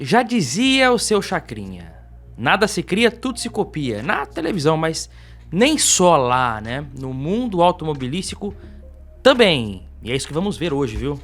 Já dizia o seu Chacrinha, nada se cria, tudo se copia. Na televisão, mas nem só lá, né? No mundo automobilístico também. E é isso que vamos ver hoje, viu?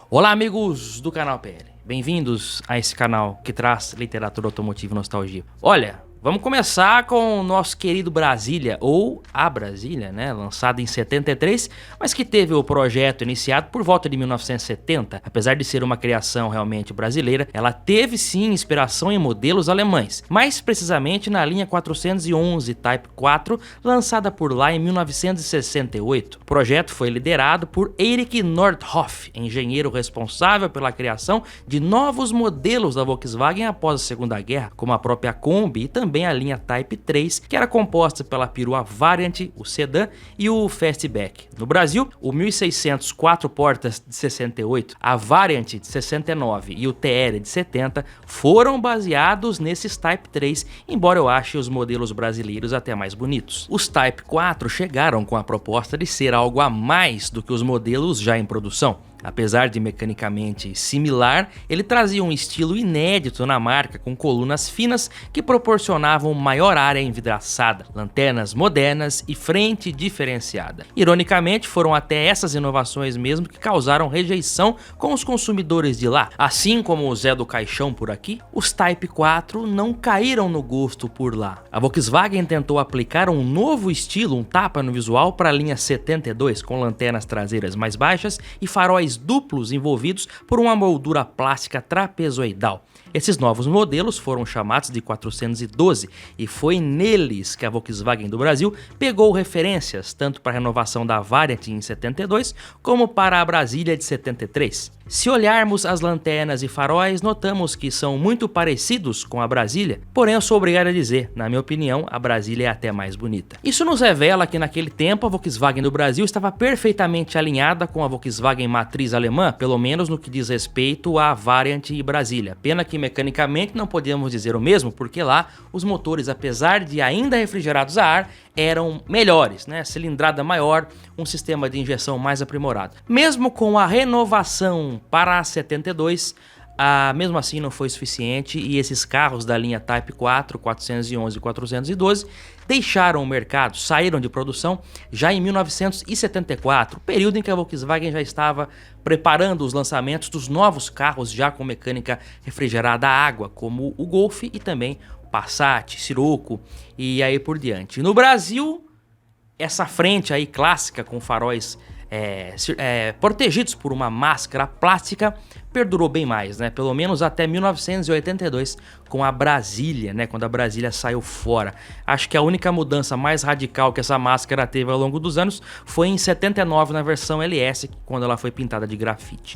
Olá, amigos do canal PL. Bem-vindos a esse canal que traz literatura automotiva e nostalgia. Olha, vamos começar com o nosso querido Brasília, ou a Brasília, né, lançado em 73, mas que teve o projeto iniciado por volta de 1970. Apesar de ser uma criação realmente brasileira, ela teve sim inspiração em modelos alemães, mais precisamente na linha 411 Type 4, lançada por lá em 1968. O projeto foi liderado por Erich Nordhoff, engenheiro responsável pela criação de novos modelos da Volkswagen após a Segunda Guerra, como a própria Kombi e também a linha Type 3, que era composta pela perua Variant, o sedã e o Fastback. No Brasil, o 1600 4 portas de 68, a Variant de 69 e o TR de 70 foram baseados nesses Type 3, embora eu ache os modelos brasileiros até mais bonitos. Os Type 4 chegaram com a proposta de ser algo a mais do que os modelos já em produção. Apesar de mecanicamente similar, ele trazia um estilo inédito na marca, com colunas finas que proporcionavam maior área envidraçada, lanternas modernas e frente diferenciada. Ironicamente, foram até essas inovações mesmo que causaram rejeição com os consumidores de lá. Assim como o Zé do Caixão por aqui, os Type 4 não caíram no gosto por lá. A Volkswagen tentou aplicar um novo estilo, um tapa no visual, para a linha 72, com lanternas traseiras mais baixas e faróis duplos envolvidos por uma moldura plástica trapezoidal. Esses novos modelos foram chamados de 412 e foi neles que a Volkswagen do Brasil pegou referências tanto para a renovação da Variant em 72 como para a Brasília de 73. Se olharmos as lanternas e faróis, notamos que são muito parecidos com a Brasília, porém eu sou obrigado a dizer, na minha opinião, a Brasília é até mais bonita. Isso nos revela que naquele tempo a Volkswagen do Brasil estava perfeitamente alinhada com a Volkswagen matriz alemã, pelo menos no que diz respeito à Variant e Brasília. Pena que mecanicamente não podemos dizer o mesmo, porque lá os motores, apesar de ainda refrigerados a ar, eram melhores, né? Cilindrada maior, um sistema de injeção mais aprimorado. Mesmo com a renovação para a 72, mesmo assim não foi suficiente e esses carros da linha Type 4, 411 e 412 deixaram o mercado, saíram de produção já em 1974, período em que a Volkswagen já estava preparando os lançamentos dos novos carros já com mecânica refrigerada a água, como o Golf e também Passat, Sirocco e aí por diante. No Brasil, essa frente aí clássica com faróis protegidos por uma máscara plástica perdurou bem mais, né? Pelo menos até 1982 com a Brasília, né? Quando a Brasília saiu fora. Acho que a única mudança mais radical que essa máscara teve ao longo dos anos foi em 79 na versão LS, quando ela foi pintada de grafite.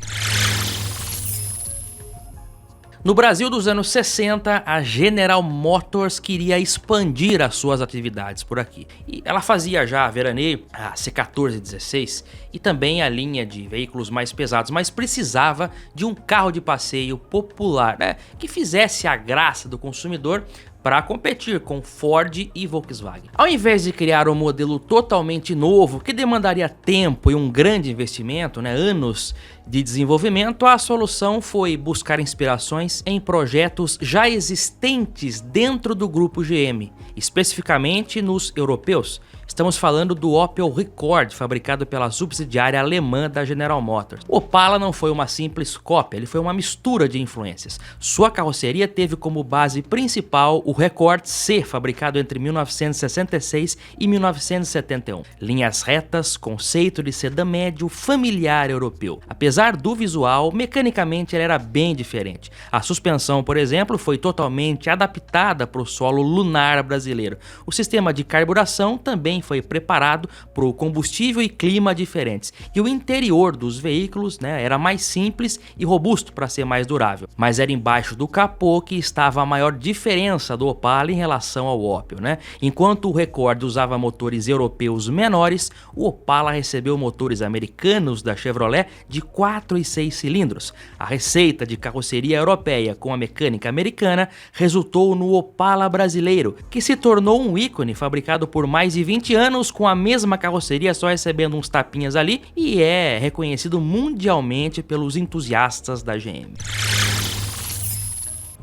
No Brasil dos anos 60, a General Motors queria expandir as suas atividades por aqui. E ela fazia já veraneio, a C1416 e também a linha de veículos mais pesados, mas precisava de um carro de passeio popular, né, que fizesse a graça do consumidor para competir com Ford e Volkswagen. Ao invés de criar um modelo totalmente novo, que demandaria tempo e um grande investimento, né, anos de desenvolvimento, a solução foi buscar inspirações em projetos já existentes dentro do grupo GM, especificamente nos europeus. Estamos falando do Opel Rekord, fabricado pela subsidiária alemã da General Motors. O Opala não foi uma simples cópia, ele foi uma mistura de influências. Sua carroceria teve como base principal o Rekord C, fabricado entre 1966 e 1971. Linhas retas, conceito de sedã médio familiar europeu. Apesar do visual, mecanicamente ele era bem diferente. A suspensão, por exemplo, foi totalmente adaptada para o solo lunar brasileiro. O sistema de carburação também foi preparado para o combustível e clima diferentes. E o interior dos veículos, né, era mais simples e robusto para ser mais durável. Mas era embaixo do capô que estava a maior diferença do Opala em relação ao Opel, né? Enquanto o Rekord usava motores europeus menores, o Opala recebeu motores americanos da Chevrolet de 4 e 6 cilindros. A receita de carroceria europeia com a mecânica americana resultou no Opala brasileiro, que se se tornou um ícone, fabricado por mais de 20 anos com a mesma carroceria, só recebendo uns tapinhas ali, e é reconhecido mundialmente pelos entusiastas da GM.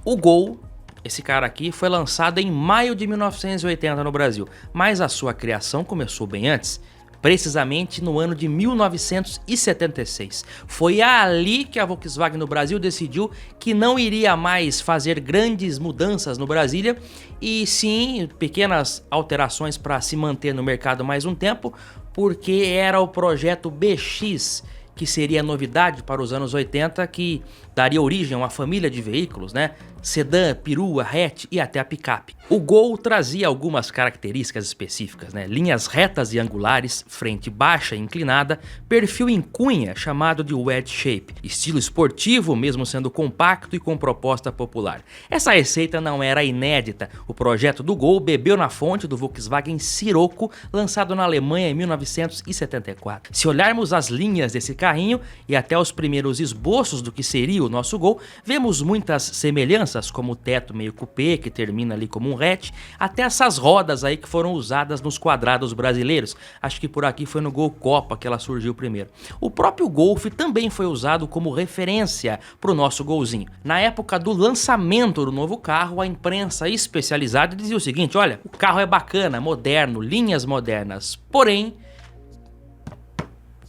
O Gol, esse cara aqui, foi lançado em maio de 1980 no Brasil, mas a sua criação começou bem antes, precisamente no ano de 1976. Foi ali que a Volkswagen no Brasil decidiu que não iria mais fazer grandes mudanças no Brasília, e sim pequenas alterações para se manter no mercado mais um tempo, porque era o projeto BX, que seria novidade para os anos 80, que daria origem a uma família de veículos, né? Sedã, perua, hatch e até a picape. O Gol trazia algumas características específicas, né? Linhas retas e angulares, frente baixa e inclinada, perfil em cunha chamado de wedge shape, estilo esportivo mesmo sendo compacto e com proposta popular. Essa receita não era inédita. O projeto do Gol bebeu na fonte do Volkswagen Scirocco, lançado na Alemanha em 1974. Se olharmos as linhas desse carrinho e até os primeiros esboços do que seria o nosso Gol, vemos muitas semelhanças, como o teto meio coupé, que termina ali como um hatch, até essas rodas aí que foram usadas nos quadrados brasileiros. Acho que por aqui foi no Gol Copa que ela surgiu primeiro. O próprio Golf também foi usado como referência para o nosso Golzinho. Na época do lançamento do novo carro, a imprensa especializada dizia o seguinte: olha, o carro é bacana, moderno, linhas modernas, porém,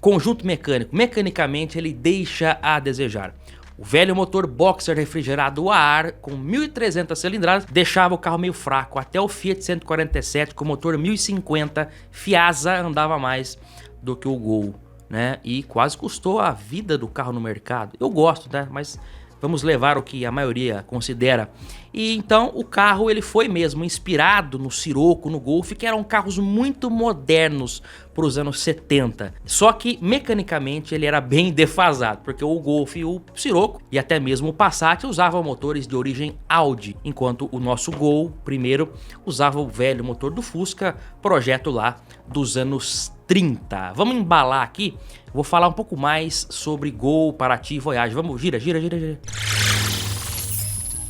conjunto mecânico, mecanicamente ele deixa a desejar. O velho motor boxer refrigerado a ar com 1.300 cilindradas deixava o carro meio fraco, até o Fiat 147 com motor 1050 Fiasa andava mais do que o Gol, né? E quase custou a vida do carro no mercado. Eu gosto, né? Mas vamos levar o que a maioria considera. E então o carro ele foi mesmo inspirado no Scirocco, no Golf, que eram carros muito modernos para os anos 70. Só que mecanicamente ele era bem defasado, porque o Golf e o Scirocco e até mesmo o Passat usavam motores de origem Audi, enquanto o nosso Gol primeiro usava o velho motor do Fusca, projeto lá dos anos 30. Vamos embalar aqui, vou falar um pouco mais sobre Gol, Paraty e Voyage. Vamos, gira.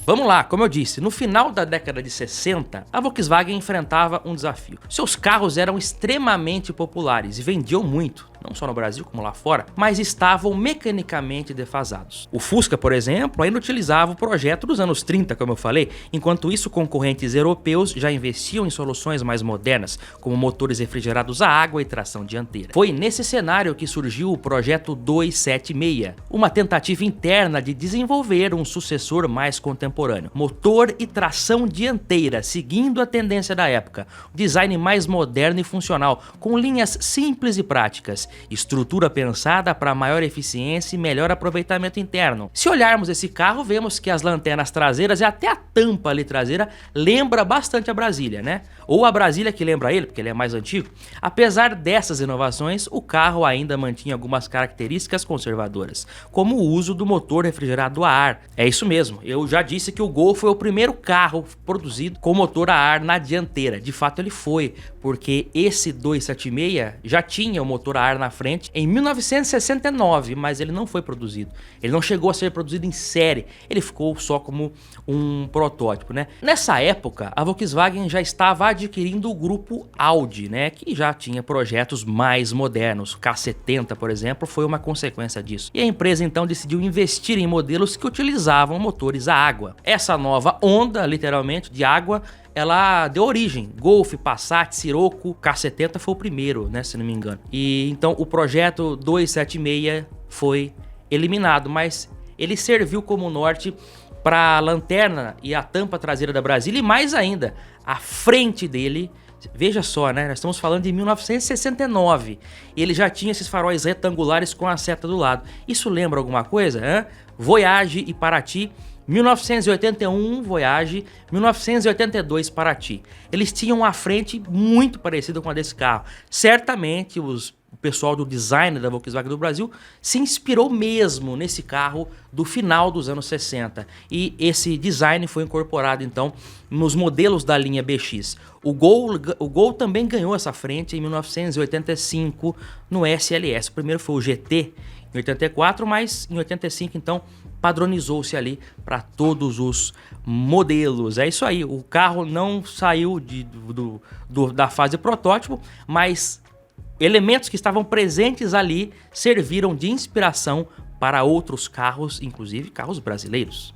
Vamos lá, como eu disse, no final da década de 60, a Volkswagen enfrentava um desafio. Seus carros eram extremamente populares e vendiam muito, não só no Brasil como lá fora, mas estavam mecanicamente defasados. O Fusca, por exemplo, ainda utilizava o projeto dos anos 30, como eu falei, enquanto isso concorrentes europeus já investiam em soluções mais modernas, como motores refrigerados a água e tração dianteira. Foi nesse cenário que surgiu o projeto 276, uma tentativa interna de desenvolver um sucessor mais contemporâneo. Motor e tração dianteira, seguindo a tendência da época, design mais moderno e funcional, com linhas simples e práticas, estrutura pensada para maior eficiência e melhor aproveitamento interno. Se olharmos esse carro, vemos que as lanternas traseiras e até a tampa ali traseira lembra bastante a Brasília, né? Ou a Brasília que lembra ele, porque ele é mais antigo. Apesar dessas inovações, o carro ainda mantinha algumas características conservadoras, como o uso do motor refrigerado a ar. É isso mesmo, eu já disse que o Gol foi o primeiro carro produzido com motor a ar na dianteira. De fato ele foi, porque esse 276 já tinha o motor a ar na frente em 1969, mas ele não foi produzido. Ele não chegou a ser produzido em série, ele ficou só como um protótipo, né? Nessa época, a Volkswagen já estava adquirindo o grupo Audi, né? Que já tinha projetos mais modernos. O K70, por exemplo, foi uma consequência disso. E a empresa então decidiu investir em modelos que utilizavam motores a água. Essa nova onda, literalmente, de água, ela deu origem. Golf, Passat, Scirocco, K70 foi o primeiro, né, se não me engano. E então o projeto 276 foi eliminado, mas ele serviu como norte para a lanterna e a tampa traseira da Brasília, e mais ainda, a frente dele. Veja só, né? Nós estamos falando de 1969 e ele já tinha esses faróis retangulares com a seta do lado. Isso lembra alguma coisa? Hein? Voyage e Paraty, 1981 Voyage, 1982 Paraty. Eles tinham a frente muito parecida com a desse carro. Certamente o pessoal do design da Volkswagen do Brasil se inspirou mesmo nesse carro do final dos anos 60. E esse design foi incorporado então nos modelos da linha BX. O Gol também ganhou essa frente em 1985 no SLS. O primeiro foi o GT em 84, mas em 85 então padronizou-se ali para todos os modelos. É isso aí, o carro não saiu da fase protótipo, mas elementos que estavam presentes ali serviram de inspiração para outros carros, inclusive carros brasileiros.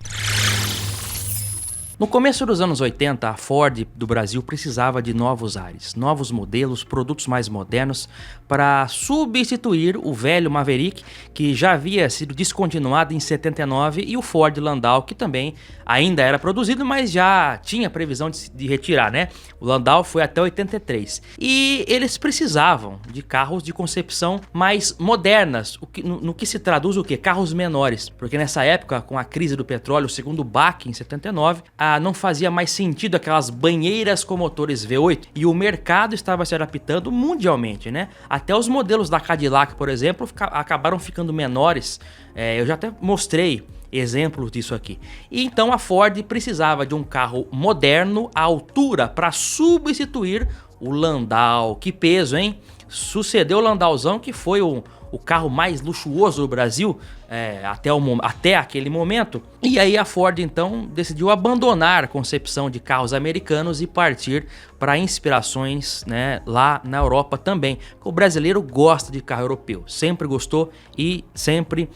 No começo dos anos 80, a Ford do Brasil precisava de novos ares, novos modelos, produtos mais modernos para substituir o velho Maverick, que já havia sido descontinuado em 79, e o Ford Landau, que também ainda era produzido, mas já tinha previsão de retirar, né? O Landau foi até 83. E eles precisavam de carros de concepção mais modernas, no que se traduz o quê? Carros menores, porque nessa época, com a crise do petróleo, o segundo baque em 79, não fazia mais sentido aquelas banheiras com motores V8 e o mercado estava se adaptando mundialmente, né? Até os modelos da Cadillac, por exemplo, acabaram ficando menores. Eu já até mostrei exemplos disso aqui. E então a Ford precisava de um carro moderno à altura para substituir o Landau. Que peso, hein? Sucedeu o Landauzão, que foi o carro mais luxuoso do Brasil até aquele momento. E aí a Ford então decidiu abandonar a concepção de carros americanos e partir para inspirações, né, lá na Europa também. O brasileiro gosta de carro europeu, sempre gostou e sempre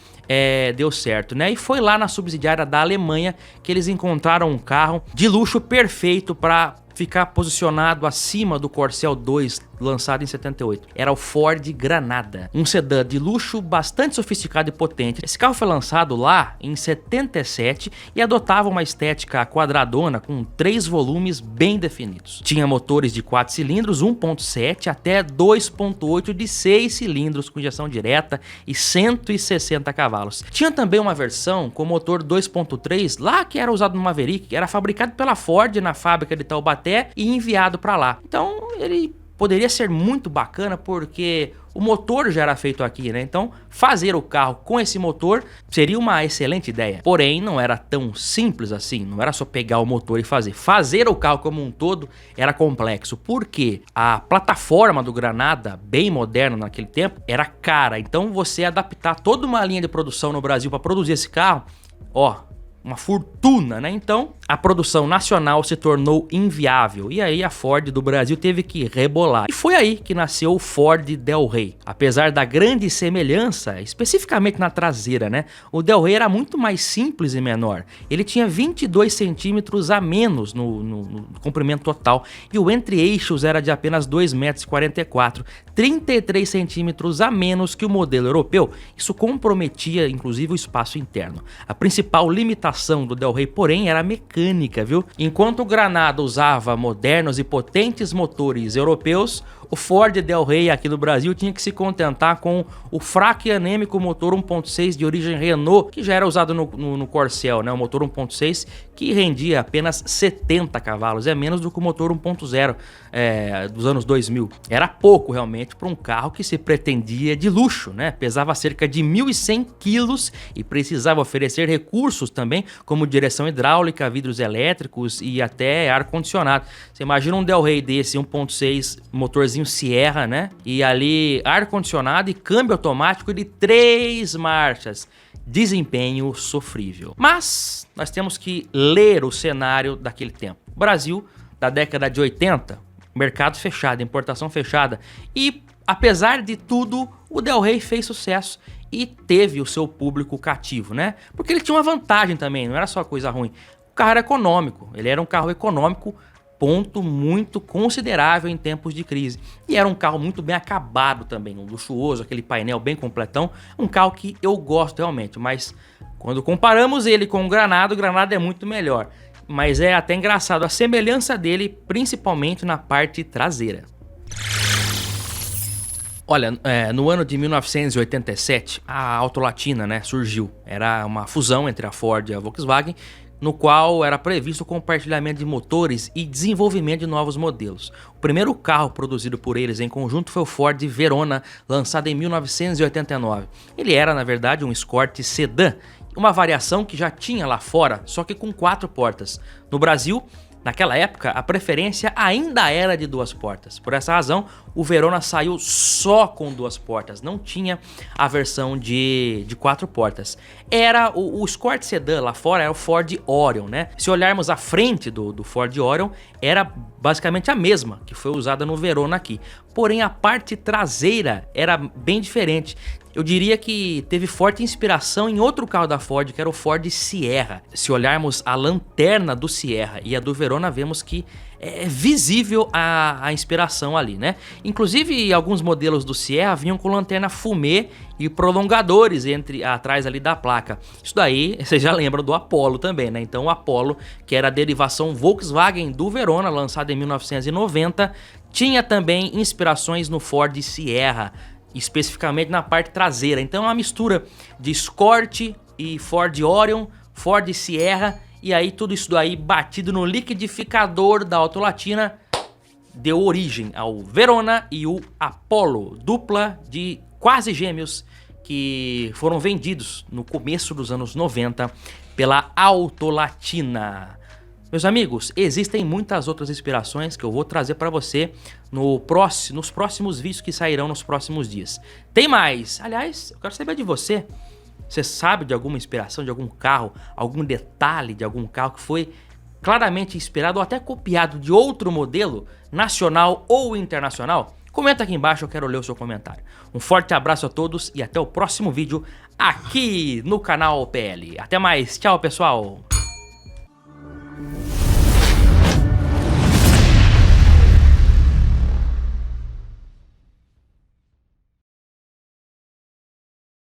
deu certo, né? E foi lá na subsidiária da Alemanha que eles encontraram um carro de luxo perfeito para ficar posicionado acima do Corcel 2, lançado em 78. Era o Ford Granada, um sedã de luxo bastante sofisticado e potente. Esse carro foi lançado lá em 77 e adotava uma estética quadradona com 3 volumes bem definidos. Tinha motores de 4 cilindros, 1.7 até 2.8 de 6 cilindros com injeção direta e 160 cavalos. Tinha também uma versão com motor 2.3 lá que era usado no Maverick, que era fabricado pela Ford na fábrica de Taubaté e enviado para lá. Então ele poderia ser muito bacana porque o motor já era feito aqui, né? Então fazer o carro com esse motor seria uma excelente ideia. Porém, não era tão simples assim, não era só pegar o motor e fazer. Fazer o carro como um todo era complexo, porque a plataforma do Granada, bem moderna naquele tempo, era cara. Então você adaptar toda uma linha de produção no Brasil para produzir esse carro, uma fortuna, né? Então a produção nacional se tornou inviável e aí a Ford do Brasil teve que rebolar. E foi aí que nasceu o Ford Del Rey. Apesar da grande semelhança, especificamente na traseira, né? O Del Rey era muito mais simples e menor. Ele tinha 22 centímetros a menos no comprimento total e o entre-eixos era de apenas 2,44 m, 33 centímetros a menos que o modelo europeu. Isso comprometia inclusive o espaço interno. A principal limitação do Del Rey, porém, era a mecânica, viu? Enquanto o Granada usava modernos e potentes motores europeus, o Ford Del Rey aqui no Brasil tinha que se contentar com o fraco e anêmico motor 1.6 de origem Renault, que já era usado no Corcel, né? O motor 1.6 que rendia apenas 70 cavalos, é menos do que o motor 1.0 dos anos 2000. Era pouco realmente para um carro que se pretendia de luxo, né? Pesava cerca de 1.100 quilos e precisava oferecer recursos também, como direção hidráulica, vidros elétricos e até ar-condicionado. Você imagina um Del Rey desse 1.6, motorzinho Sierra, né? E ali ar-condicionado e câmbio automático de 3 marchas. Desempenho sofrível. Mas nós temos que ler o cenário daquele tempo. Brasil, da década de 80, mercado fechado, importação fechada. E apesar de tudo, o Del Rey fez sucesso e teve o seu público cativo, né? Porque ele tinha uma vantagem também, não era só coisa ruim. O carro era econômico, ele era um carro econômico, ponto muito considerável em tempos de crise. E era um carro muito bem acabado também, um luxuoso, aquele painel bem completão, um carro que eu gosto realmente, mas quando comparamos ele com o Granada é muito melhor. Mas é até engraçado a semelhança dele, principalmente na parte traseira. Olha, no ano de 1987, a Auto Latina, né, surgiu. Era uma fusão entre a Ford e a Volkswagen, no qual era previsto o compartilhamento de motores e desenvolvimento de novos modelos. O primeiro carro produzido por eles em conjunto foi o Ford Verona, lançado em 1989. Ele era, na verdade, um Escort sedã, uma variação que já tinha lá fora, só que com 4 portas. No Brasil, Naquela época, a preferência ainda era de 2 portas. Por essa razão, o Verona saiu só com 2 portas. Não tinha a versão de 4 portas. Era o Escort Sedan lá fora, era o Ford Orion, né? Se olharmos a frente do Ford Orion, era basicamente a mesma que foi usada no Verona aqui. Porém, a parte traseira era bem diferente. Eu diria que teve forte inspiração em outro carro da Ford, que era o Ford Sierra. Se olharmos a lanterna do Sierra e a do Verona, vemos que é visível a inspiração ali, né? Inclusive, alguns modelos do Sierra vinham com lanterna fumê e prolongadores atrás ali da placa. Isso daí, vocês já lembram do Apollo também, né? Então o Apollo, que era a derivação Volkswagen do Verona, lançado em 1990, tinha também inspirações no Ford Sierra, especificamente na parte traseira. Então é uma mistura de Escort e Ford Orion, Ford Sierra, e aí tudo isso daí batido no liquidificador da Autolatina deu origem ao Verona e o Apollo, dupla de quase gêmeos que foram vendidos no começo dos anos 90 pela Autolatina. Meus amigos, existem muitas outras inspirações que eu vou trazer para você nos próximos vídeos que sairão nos próximos dias. Tem mais! Aliás, eu quero saber de você. Você sabe de alguma inspiração de algum carro, algum detalhe de algum carro que foi claramente inspirado ou até copiado de outro modelo, nacional ou internacional? Comenta aqui embaixo, eu quero ler o seu comentário. Um forte abraço a todos e até o próximo vídeo aqui no canal PL. Até mais, tchau pessoal!